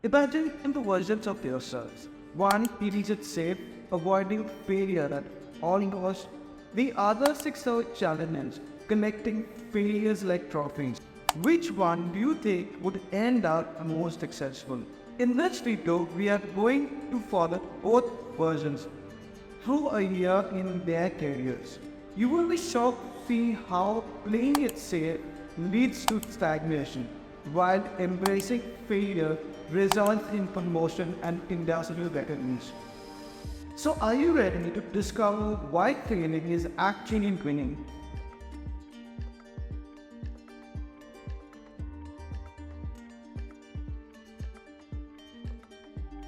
Imagine in the versions of yourselves. One feels it safe, avoiding failure at all costs. The other six out challenges, collecting failures like trophies. Which one do you think would end up most successful? In this video, we are going to follow both versions through a year in their careers. You will be shocked to see how playing it safe leads to stagnation, while embracing failure results in promotion and industrial recognition. So are you ready to discover why failing is actually winning?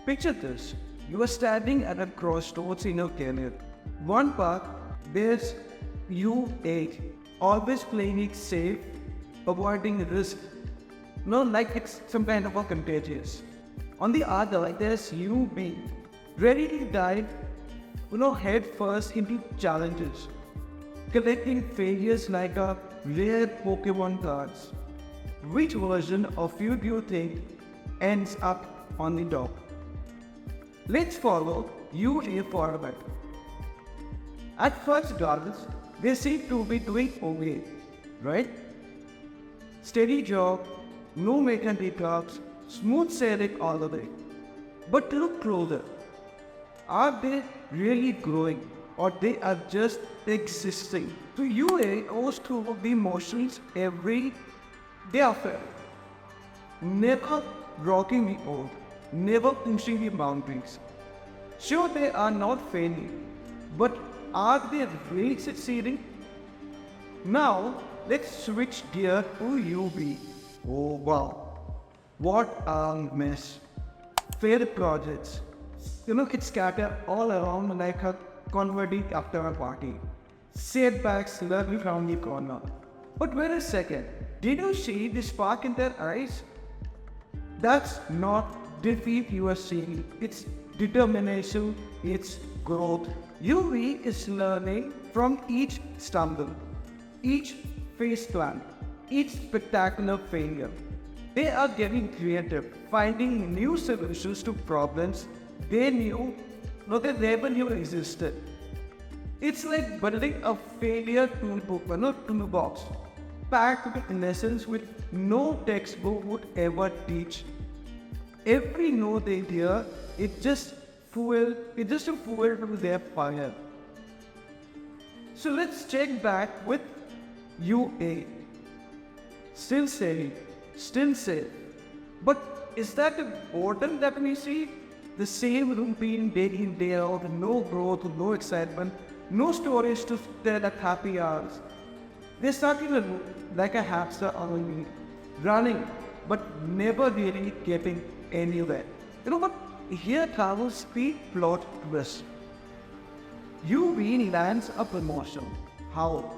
Picture this. You are standing at a crossroads in your career. One path, there's you A, always playing it safe, avoiding risk. No, like it's some kind of a contagious. On the other, there's you B, ready to dive, head first into challenges, collecting failures like a rare Pokémon cards. Which version of you do you think ends up on the top? Let's follow you a for a bit. At first glance, they seem to be doing okay, right? Steady job, no major hiccups, smooth sailing all the way. But look closer. Are they really growing, or they are just existing? So UA goes through the motions every day after. Never rocking the boat, never pushing the boundaries. Sure, they are not failing, but are they really succeeding? Now, let's switch gear to UB. Oh wow, what a mess. Failed projects. It's scattered all around like a confetti after a party. Setbacks lurking around the corner. But wait a second, did you see the spark in their eyes? That's not defeat you are seeing, it's determination, it's growth. UV is learning from each stumble, each face plant, each spectacular failure. They are getting creative, finding new solutions to problems they never knew existed. It's like building a failure toolbox, packed with lessons which no textbook would ever teach. Every no they hear, it's just fuel to their fire. So let's check back with UA. Still sailing, still safe. But is that important that we see? The same routine day in, day out, no growth, no excitement, no stories to tell at happy hours. They start even like a hamster on a wheel, running, but never really getting anywhere. But here travels speed plot twist. UV lands a promotion. How?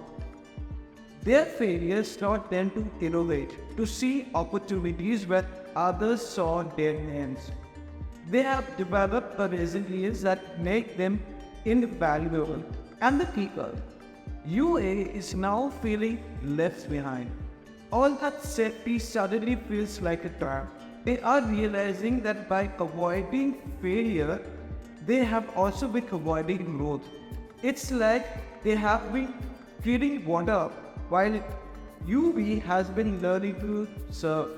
Their failures taught them to innovate, to see opportunities where others saw dead ends. They have developed a resilience that makes them invaluable. And the people, UA is now feeling left behind. All that safety suddenly feels like a trap. They are realizing that by avoiding failure, they have also been avoiding growth. It's like they have been feeding water while UV has been learning to surf,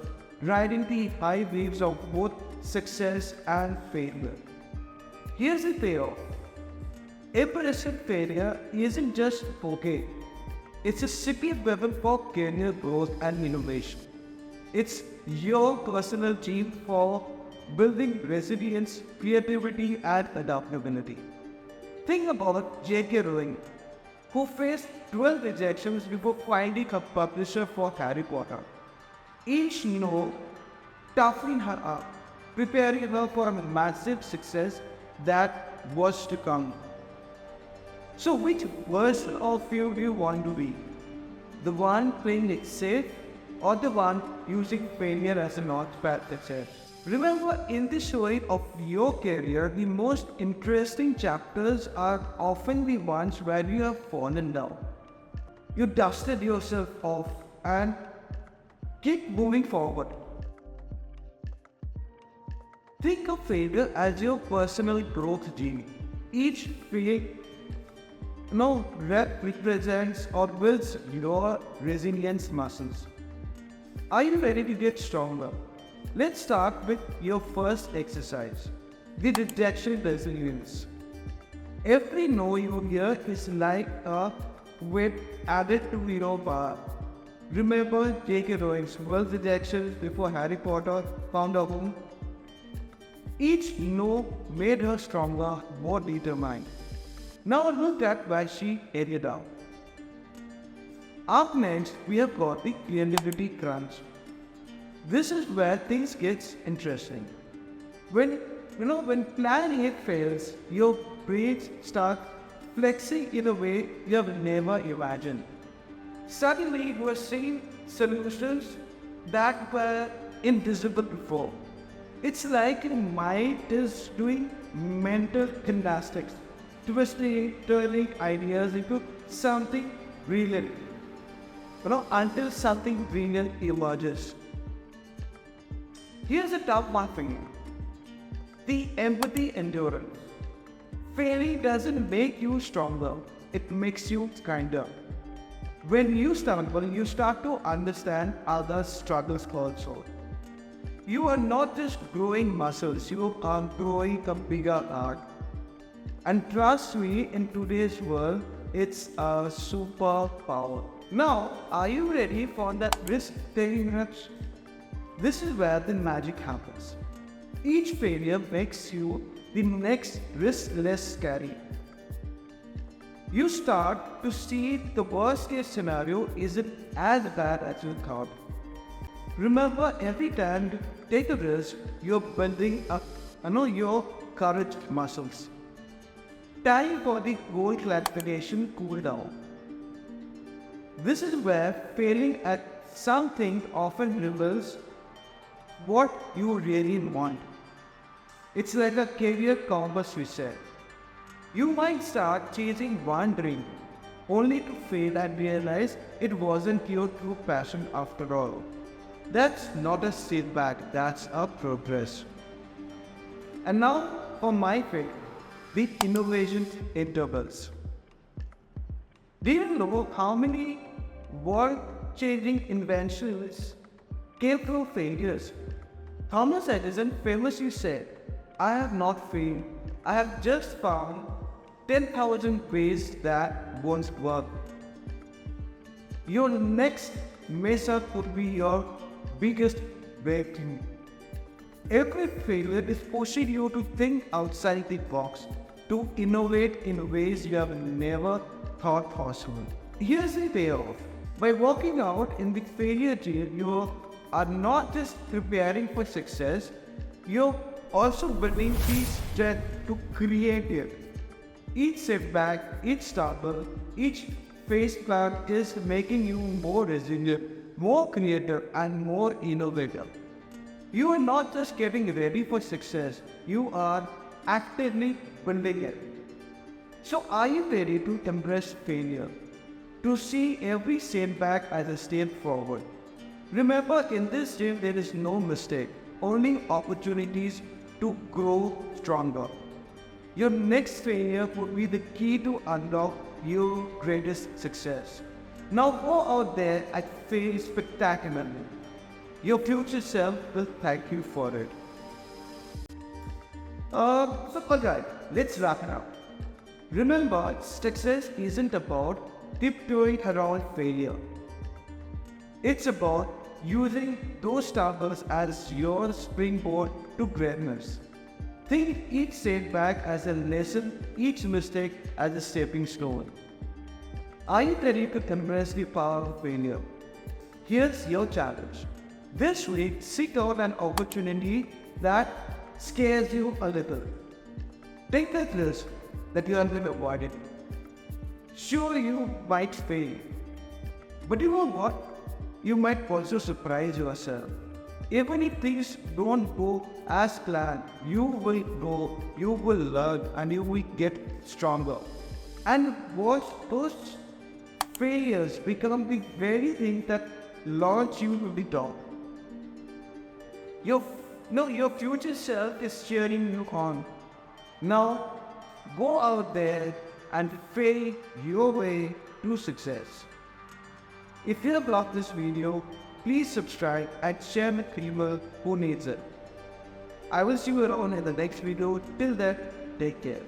riding the high waves of both success and failure. Here's the payoff. Embracing failure isn't just okay. It's a secret weapon for career growth and innovation. It's your personal gene for building resilience, creativity, and adaptability. Think about J.K. Rowling, who faced 12 rejections before finding a publisher for Harry Potter. Each no toughened her up, preparing her for a massive success that was to come. So which version of you do you want to be? The one playing it safe, or the one using failure as a launchpad success? Remember, in the story of your career, the most interesting chapters are often the ones where you have fallen down. You dusted yourself off and keep moving forward. Think of failure as your personal growth gene. Each fail represents or builds your resilience muscles. Are you ready to get stronger? Let's start with your first exercise, the rejection resilience. Every no you hear is like a weight added to your bar. Remember J.K. Rowling's world rejections before Harry Potter found a home? Each no made her stronger, more determined. Now look at why she ended up. Up next, we have got the creativity crunch. This is where things get interesting. When plan A fails, your brain starts flexing in a way you have never imagined. Suddenly, you are seeing solutions that were invisible before. It's like your mind is doing mental gymnastics, twisting, turning ideas into something brilliant. Until something brilliant emerges. Here's a tough one for you. The empathy endurance. Failing doesn't make you stronger, it makes you kinder. When you stumble, you start to understand others' struggles also. You are not just growing muscles, you are growing a bigger art. And trust me, in today's world, it's a superpower. Now, are you ready for that risk-taking reps? This is where the magic happens. Each failure makes you the next risk less scary. You start to see the worst case scenario isn't as bad as you thought. Remember, every time you take a risk, you're building up your courage muscles. Time for the goal clarification cool down. This is where failing at something often reveals what you really want. It's like a career compass we said. You might start chasing one dream, only to fail and realize it wasn't your true passion after all. That's not a setback, that's a progress. And now for my favorite, the innovation intervals. Do you know how many world-changing inventions came through failures? Thomas Edison famously said, "I have not failed, I have just found 10,000 ways that won't work." Your next mess up could be your biggest breakthrough. Every failure is pushing you to think outside the box, to innovate in ways you have never thought possible. Here's the payoff. By working out in the failure gene, you are not just preparing for success, you're also building the strength to create it. Each setback, each stumble, each face plant is making you more resilient, more creative, and more innovative. You are not just getting ready for success, you are actively building it. So are you ready to embrace failure? To see every setback as a step forward? Remember, in this game there is no mistake, only opportunities to grow stronger. Your next failure would be the key to unlock your greatest success. Now go out there and fail spectacularly. Your future self will thank you for it. Alright, let's wrap it up. Remember, success isn't about tiptoeing around failure. It's about using those stumbles as your springboard to greatness. Think each setback as a lesson, each mistake as a stepping stone. Are you ready to embrace the power of failure? Here's your challenge. This week, seek out an opportunity that scares you a little. Take that risk that you have been avoiding. Sure, you might fail, but you know what? You might also surprise yourself. Even if things don't go as planned, you will grow, you will learn, and you will get stronger. And watch those failures become the very thing that launch you to the top. Your No, your future self is cheering you on. Now, go out there and fail your way to success. If you have loved this video, please subscribe and share with people who needs it. I will see you around in the next video. Till then, take care.